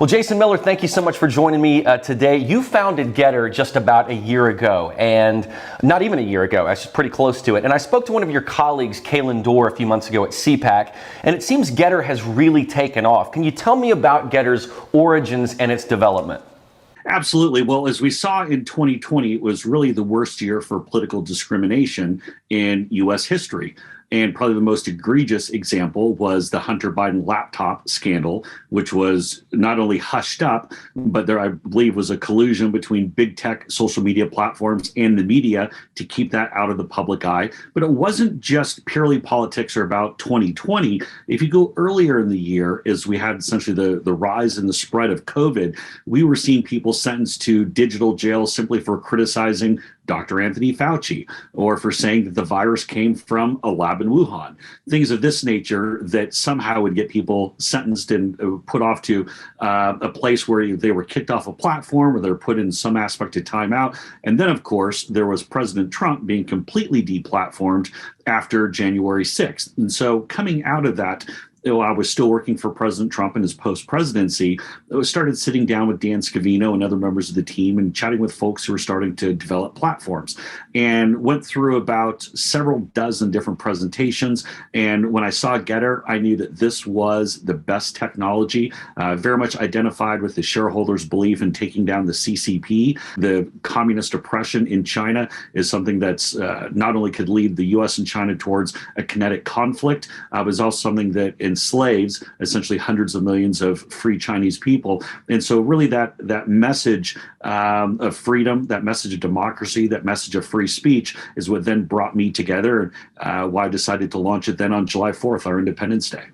Well, Jason Miller, thank you so much for joining me today. You founded Gettr just about a year ago, and not even a year ago, actually pretty close to it. And I spoke to one of your colleagues, Kaylin Dorr, a few months ago at CPAC, and it seems Gettr has really taken off. Can you tell me about Gettr's origins and its development? Absolutely. Well, as we saw in 2020, it was really the worst year for political discrimination in U.S. history. And probably the most egregious example was the Hunter Biden laptop scandal, which was not only hushed up, but there, I believe, was a collusion between big tech social media platforms and the media to keep that out of the public eye. But it wasn't just purely politics or about 2020. If you go earlier in the year, as we had essentially the rise and the spread of COVID, we were seeing people sentenced to digital jail simply for criticizing Dr. Anthony Fauci, or for saying that the virus came from a lab in Wuhan. Things of this nature that somehow would get people sentenced and put off to a place where they were kicked off a platform or they're put in some aspect of timeout. And then, of course, there was President Trump being completely deplatformed after January 6th. And so coming out of that, I was still working for President Trump in his post-presidency. I started sitting down with Dan Scavino and other members of the team and chatting with folks who were starting to develop platforms, and went through about several dozen different presentations. And when I saw Gettr, I knew that this was the best technology, very much identified with the shareholders' belief in taking down the CCP. The communist oppression in China is something that's not only could lead the U.S. and China towards a kinetic conflict, but is also something that enslaves essentially hundreds of millions of free Chinese people. And so really that message of freedom, that message of democracy, that message of free speech is what then brought me together, and why I decided to launch it then on July 4th, our Independence Day.